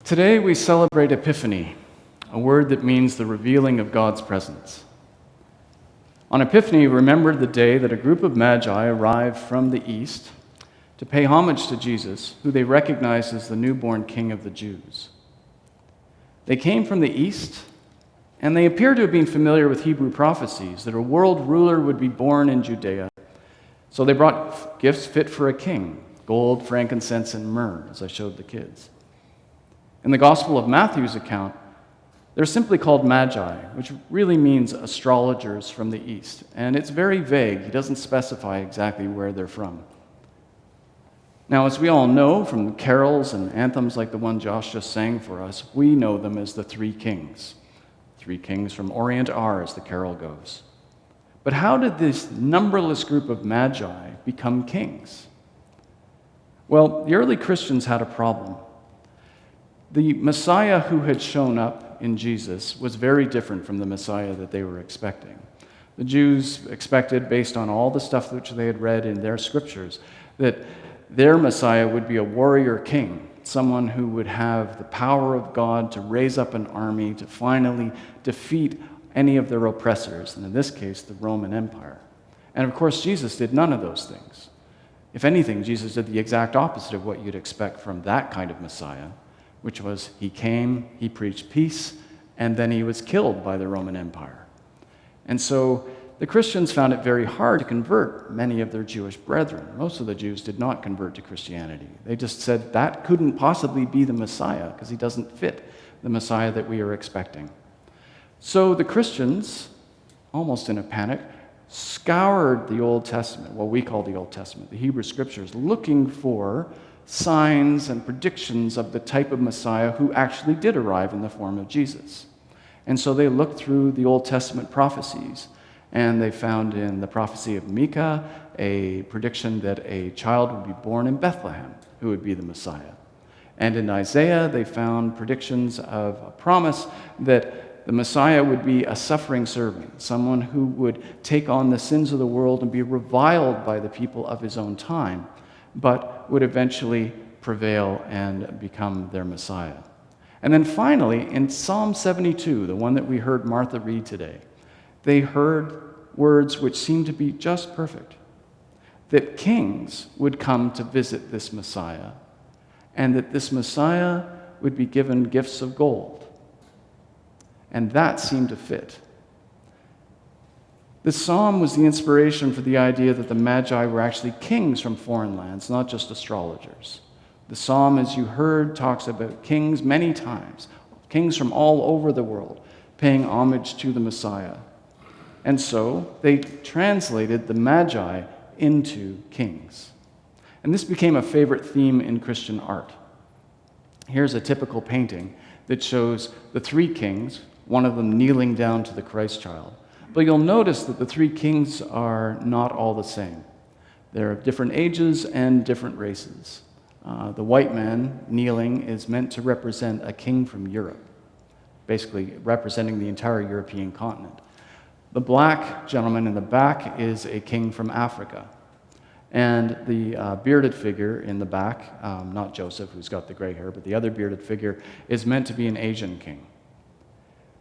Today we celebrate Epiphany, a word that means the revealing of God's presence. On Epiphany, we remember the day that a group of Magi arrived from the east to pay homage to Jesus, who they recognized as the newborn King of the Jews. They came from the east, and they appear to have been familiar with Hebrew prophecies that a world ruler would be born in Judea. So they brought gifts fit for a king: gold, frankincense, and myrrh, as I showed the kids. In the Gospel of Matthew's account, they're simply called Magi, which really means astrologers from the east. And it's very vague. He doesn't specify exactly where they're from. Now, as we all know from carols and anthems like the one Josh just sang for us, we know them as the Three Kings. Three Kings from Orient are, as the carol goes. But how did this numberless group of Magi become kings? Well, the early Christians had a problem. The Messiah who had shown up in Jesus was very different from the Messiah that they were expecting. The Jews expected, based on all the stuff which they had read in their scriptures, that their Messiah would be a warrior king, someone who would have the power of God to raise up an army to finally defeat any of their oppressors, and in this case, the Roman Empire. And of course, Jesus did none of those things. If anything, Jesus did the exact opposite of what you'd expect from that kind of Messiah, which was he came, he preached peace, and then he was killed by the Roman Empire. And so the Christians found it very hard to convert many of their Jewish brethren. Most of the Jews did not convert to Christianity. They just said that couldn't possibly be the Messiah because he doesn't fit the Messiah that we are expecting. So the Christians, almost in a panic, scoured the Old Testament, what we call the Old Testament, the Hebrew Scriptures, looking for signs and predictions of the type of Messiah who actually did arrive in the form of Jesus. And so they looked through the Old Testament prophecies, and they found in the prophecy of Micah a prediction that a child would be born in Bethlehem who would be the Messiah. And in Isaiah, they found predictions of a promise that the Messiah would be a suffering servant, someone who would take on the sins of the world and be reviled by the people of his own time, but would eventually prevail and become their Messiah. And then finally, in Psalm 72, the one that we heard Martha read today, they heard words which seemed to be just perfect, that kings would come to visit this Messiah, and that this Messiah would be given gifts of gold. And that seemed to fit. This psalm was the inspiration for the idea that the Magi were actually kings from foreign lands, not just astrologers. The psalm, as you heard, talks about kings many times, kings from all over the world, paying homage to the Messiah. And so they translated the Magi into kings. And this became a favorite theme in Christian art. Here's a typical painting that shows the three kings, one of them kneeling down to the Christ child. But you'll notice that the three kings are not all the same. They're of different ages and different races. The white man kneeling is meant to represent a king from Europe, basically representing the entire European continent. The black gentleman in the back is a king from Africa. And the bearded figure in the back, not Joseph, who's got the gray hair, but the other bearded figure is meant to be an Asian king.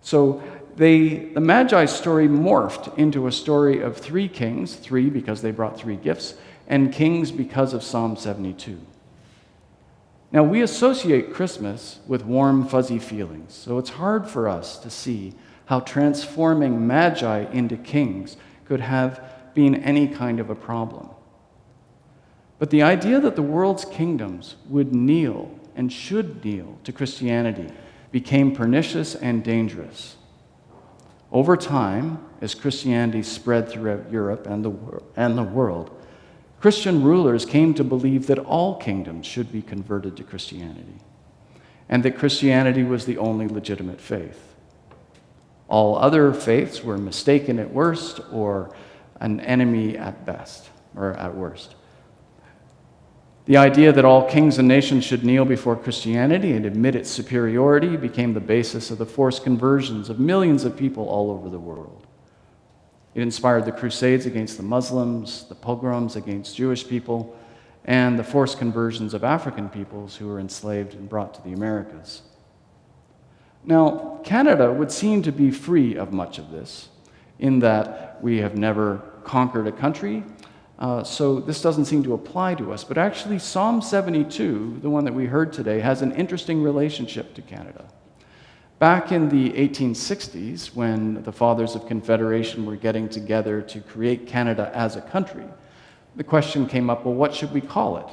So the Magi's story morphed into a story of three kings, three because they brought three gifts, and kings because of Psalm 72. Now, we associate Christmas with warm, fuzzy feelings, so it's hard for us to see how transforming Magi into kings could have been any kind of a problem. But the idea that the world's kingdoms would kneel and should kneel to Christianity became pernicious and dangerous. Over time, as Christianity spread throughout Europe and the world, Christian rulers came to believe that all kingdoms should be converted to Christianity, and that Christianity was the only legitimate faith. All other faiths were mistaken at worst or an enemy at best, or at worst. The idea that all kings and nations should kneel before Christianity and admit its superiority became the basis of the forced conversions of millions of people all over the world. It inspired the Crusades against the Muslims, the pogroms against Jewish people, and the forced conversions of African peoples who were enslaved and brought to the Americas. Now, Canada would seem to be free of much of this, in that we have never conquered a country, so this doesn't seem to apply to us. But actually, Psalm 72, the one that we heard today, has an interesting relationship to Canada. Back in the 1860s, when the Fathers of Confederation were getting together to create Canada as a country, the question came up, well, what should we call it?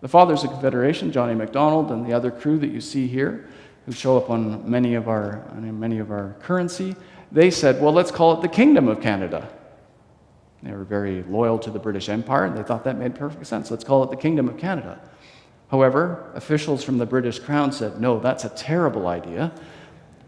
The Fathers of Confederation, John A. Macdonald and the other crew that you see here, who show up on many of our currency, they said, well, let's call it the Kingdom of Canada. They were very loyal to the British Empire, and they thought that made perfect sense. Let's call it the Kingdom of Canada. However, officials from the British Crown said, no, that's a terrible idea.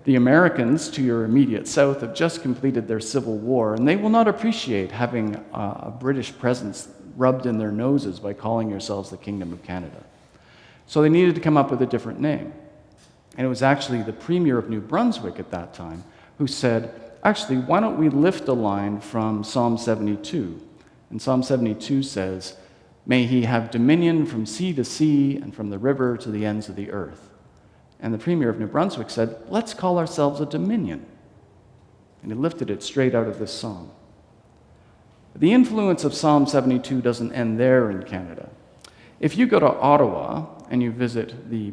The Americans to your immediate south have just completed their civil war, and they will not appreciate having a British presence rubbed in their noses by calling yourselves the Kingdom of Canada. So they needed to come up with a different name. And it was actually the Premier of New Brunswick at that time who said, actually, why don't we lift a line from Psalm 72? And Psalm 72 says, may he have dominion from sea to sea and from the river to the ends of the earth. And the Premier of New Brunswick said, let's call ourselves a dominion. And he lifted it straight out of this psalm. The influence of Psalm 72 doesn't end there in Canada. If you go to Ottawa and you visit the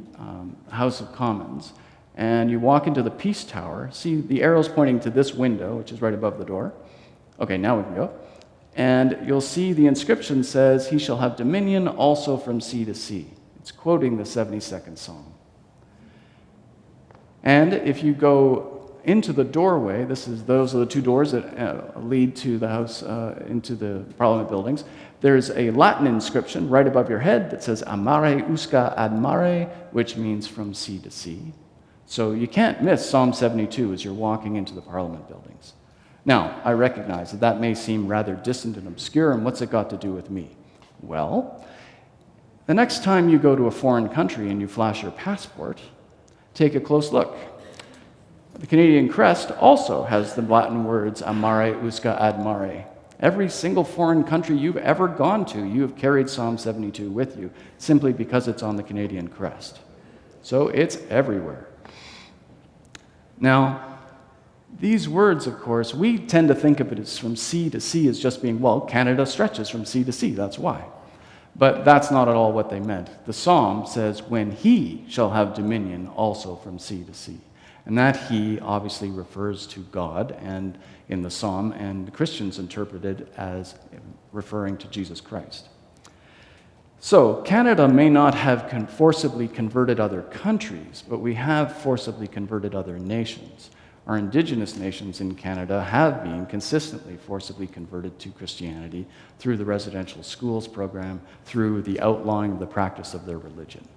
House of Commons and you walk into the Peace Tower, see the arrows pointing to this window, which is right above the door. Okay, now we can go. And you'll see the inscription says, he shall have dominion also from sea to sea. It's quoting the 72nd Psalm. And if you go into the doorway, those are the two doors that lead to the house, into the Parliament buildings. There's a Latin inscription right above your head that says, amare usque ad mare, which means from sea to sea. So you can't miss Psalm 72 as you're walking into the Parliament buildings. Now, I recognize that that may seem rather distant and obscure, and what's it got to do with me? Well, the next time you go to a foreign country and you flash your passport, take a close look. The Canadian crest also has the Latin words amare usque ad mare. Every single foreign country you've ever gone to, you have carried Psalm 72 with you, simply because it's on the Canadian crest. So it's everywhere. Now, these words, of course, we tend to think of it as from sea to sea as just being, well, Canada stretches from sea to sea, that's why. But that's not at all what they meant. The psalm says, when he shall have dominion also from sea to sea. And that he obviously refers to God and in the psalm, and the Christians interpret it as referring to Jesus Christ. So, Canada may not have forcibly converted other countries, but we have forcibly converted other nations. Our indigenous nations in Canada have been consistently forcibly converted to Christianity through the residential schools program, through the outlawing of the practice of their religion.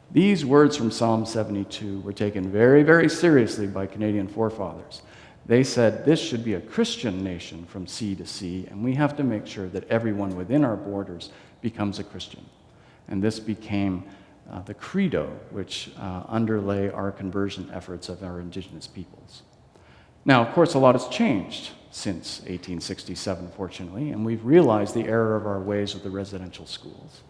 These words from Psalm 72 were taken very, very seriously by Canadian forefathers. They said this should be a Christian nation from sea to sea, and we have to make sure that everyone within our borders becomes a Christian. And this became the credo which underlay our conversion efforts of our indigenous peoples. Now, of course, a lot has changed since 1867, fortunately, and we've realized the error of our ways with the residential schools.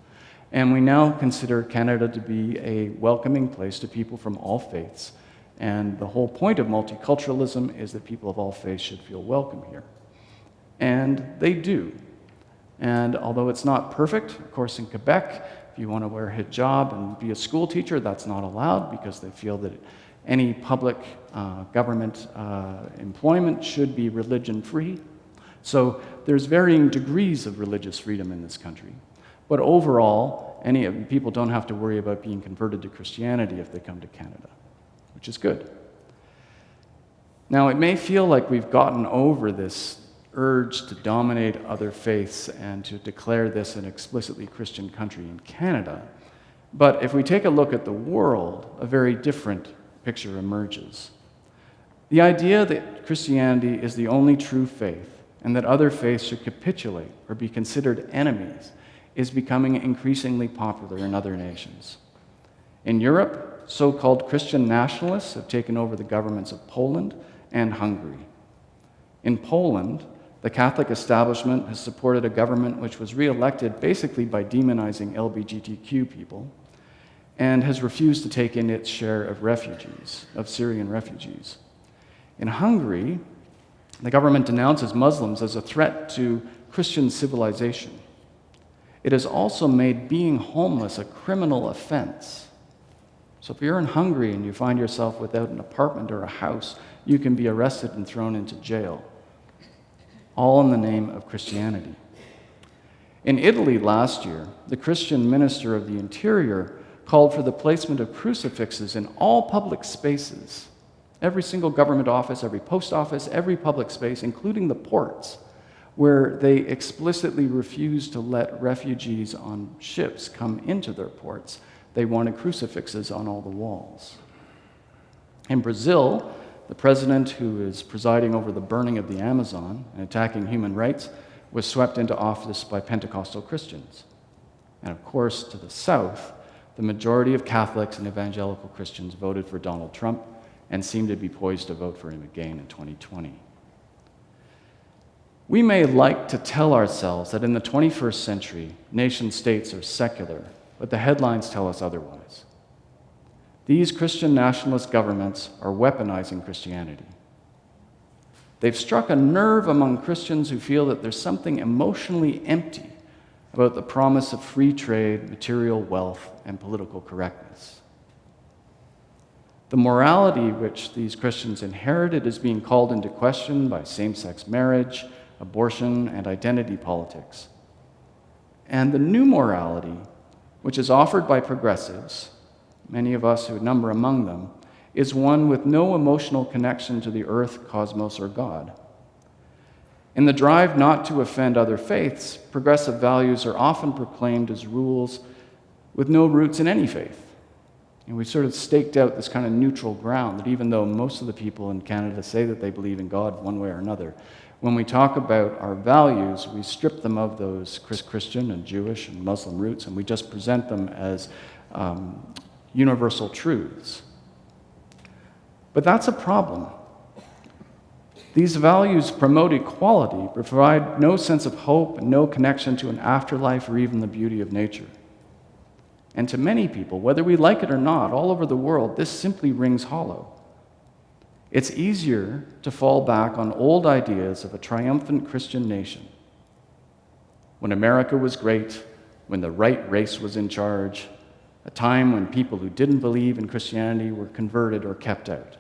And we now consider Canada to be a welcoming place to people from all faiths, and the whole point of multiculturalism is that people of all faiths should feel welcome here. And they do. And although it's not perfect, of course, in Quebec, if you want to wear a hijab and be a school teacher, that's not allowed because they feel that any public government employment should be religion-free. So there's varying degrees of religious freedom in this country. But overall, people don't have to worry about being converted to Christianity if they come to Canada, which is good. Now, it may feel like we've gotten over this urge to dominate other faiths and to declare this an explicitly Christian country in Canada. But if we take a look at the world, a very different picture emerges. The idea that Christianity is the only true faith and that other faiths should capitulate or be considered enemies is becoming increasingly popular in other nations. In Europe, so-called Christian nationalists have taken over the governments of Poland and Hungary. In Poland, the Catholic establishment has supported a government which was re-elected basically by demonizing LGBTQ people. and has refused to take in its share of refugees, of Syrian refugees. In Hungary, the government denounces Muslims as a threat to Christian civilization. It has also made being homeless a criminal offense. So if you're in Hungary and you find yourself without an apartment or a house, you can be arrested and thrown into jail, all in the name of Christianity. In Italy last year, the Christian minister of the Interior called for the placement of crucifixes in all public spaces, every single government office, every post office, every public space, including the ports, where they explicitly refused to let refugees on ships come into their ports. They wanted crucifixes on all the walls. In Brazil, the president who is presiding over the burning of the Amazon and attacking human rights was swept into office by Pentecostal Christians. And of course, to the south, the majority of Catholics and evangelical Christians voted for Donald Trump and seem to be poised to vote for him again in 2020. We may like to tell ourselves that in the 21st century, nation-states are secular, but the headlines tell us otherwise. These Christian nationalist governments are weaponizing Christianity. They've struck a nerve among Christians who feel that there's something emotionally empty about the promise of free trade, material wealth, and political correctness. The morality which these Christians inherited is being called into question by same-sex marriage, abortion, and identity politics. And the new morality, which is offered by progressives, many of us who number among them, is one with no emotional connection to the earth, cosmos, or God. In the drive not to offend other faiths, progressive values are often proclaimed as rules with no roots in any faith. And we've sort of staked out this kind of neutral ground that even though most of the people in Canada say that they believe in God one way or another, when we talk about our values, we strip them of those Christian and Jewish and Muslim roots, and we just present them as universal truths. But that's a problem. These values promote equality, but provide no sense of hope and no connection to an afterlife or even the beauty of nature. And to many people, whether we like it or not, all over the world, this simply rings hollow. It's easier to fall back on old ideas of a triumphant Christian nation. When America was great, when the right race was in charge, a time when people who didn't believe in Christianity were converted or kept out.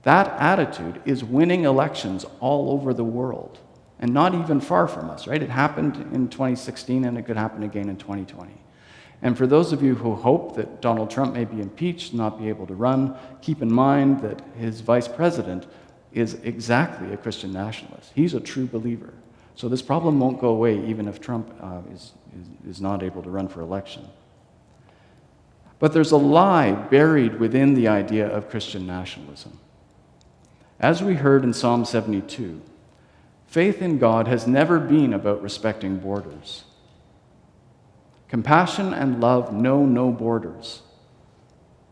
That attitude is winning elections all over the world, and not even far from us, right? It happened in 2016, and it could happen again in 2020. And for those of you who hope that Donald Trump may be impeached, not be able to run, keep in mind that his vice president is exactly a Christian nationalist. He's a true believer. So this problem won't go away even if Trump is not able to run for election. But there's a lie buried within the idea of Christian nationalism. As we heard in Psalm 72, faith in God has never been about respecting borders. Compassion and love know no borders.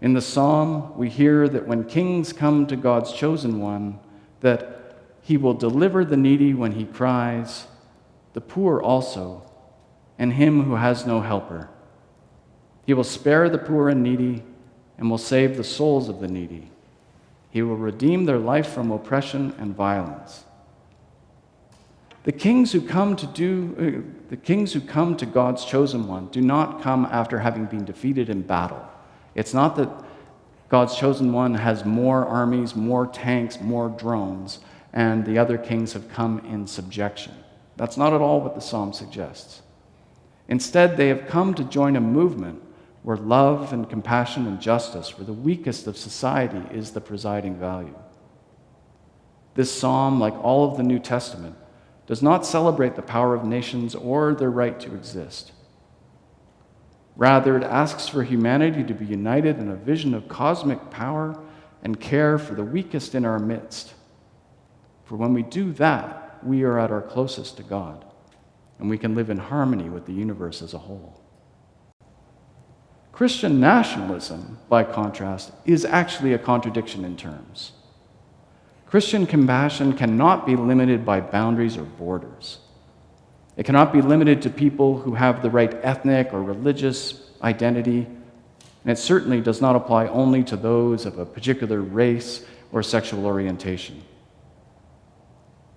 In the psalm, we hear that when kings come to God's chosen one, that he will deliver the needy when he cries, the poor also, and him who has no helper. He will spare the poor and needy and will save the souls of the needy. He will redeem their life from oppression and violence. The kings who come to God's chosen one do not come after having been defeated in battle. It's not that God's chosen one has more armies, more tanks, more drones, and the other kings have come in subjection. That's not at all what the psalm suggests. Instead, they have come to join a movement where love and compassion and justice for the weakest of society is the presiding value. This psalm, like all of the New Testament, does not celebrate the power of nations or their right to exist. Rather, it asks for humanity to be united in a vision of cosmic power and care for the weakest in our midst. For when we do that, we are at our closest to God, and we can live in harmony with the universe as a whole. Christian nationalism, by contrast, is actually a contradiction in terms. Christian compassion cannot be limited by boundaries or borders. It cannot be limited to people who have the right ethnic or religious identity And it certainly does not apply only to those of a particular race or sexual orientation.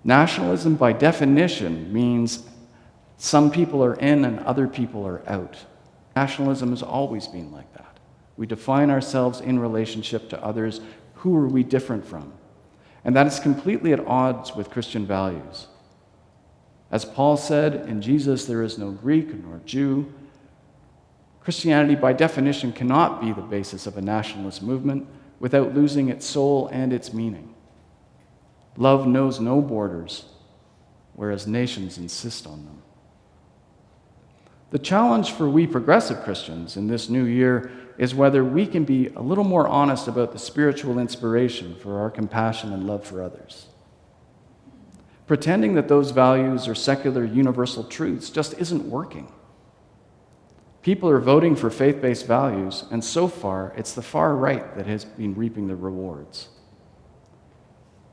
Nationalism, by definition, means some people are in and other people are out. Nationalism has always been like that. We define ourselves in relationship to others. Who are we different from? And that is completely at odds with Christian values. As Paul said, in Jesus there is no Greek nor Jew. Christianity, by definition, cannot be the basis of a nationalist movement without losing its soul and its meaning. Love knows no borders, whereas nations insist on them. The challenge for we progressive Christians in this new year is whether we can be a little more honest about the spiritual inspiration for our compassion and love for others. Pretending that those values are secular universal truths just isn't working. People are voting for faith-based values, and so far, it's the far right that has been reaping the rewards.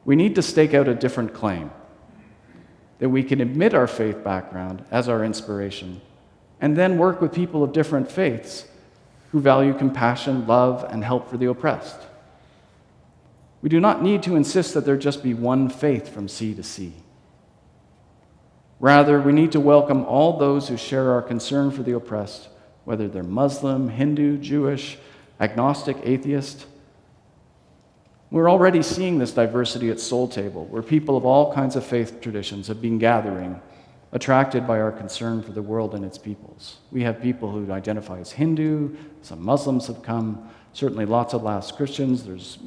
We need to stake out a different claim, that we can admit our faith background as our inspiration, and then work with people of different faiths who value compassion, love, and help for the oppressed. We do not need to insist that there just be one faith from sea to sea. Rather, we need to welcome all those who share our concern for the oppressed, whether they're Muslim, Hindu, Jewish, agnostic, atheist. We're already seeing this diversity at Soul Table, where people of all kinds of faith traditions have been gathering, attracted by our concern for the world and its peoples. We have people who identify as Hindu, some Muslims have come, certainly lots of Laos Christians, there's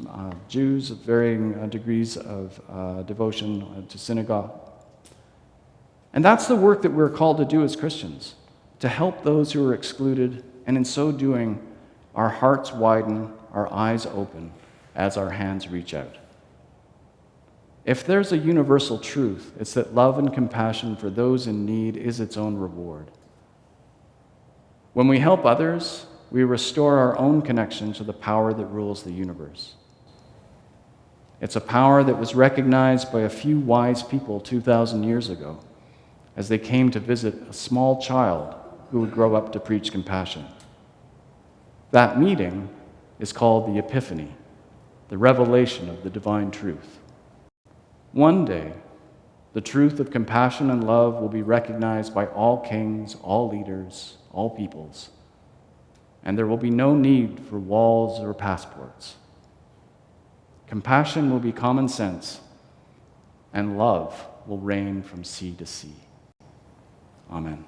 Jews of varying degrees of devotion to synagogue. And that's the work that we're called to do as Christians, to help those who are excluded, and in so doing, our hearts widen, our eyes open, as our hands reach out. If there's a universal truth, it's that love and compassion for those in need is its own reward. When we help others, we restore our own connection to the power that rules the universe. It's a power that was recognized by a few wise people 2,000 years ago as they came to visit a small child who would grow up to preach compassion. That meeting is called the Epiphany, the revelation of the divine truth. One day, the truth of compassion and love will be recognized by all kings, all leaders, all peoples, and there will be no need for walls or passports. Compassion will be common sense, and love will reign from sea to sea. Amen.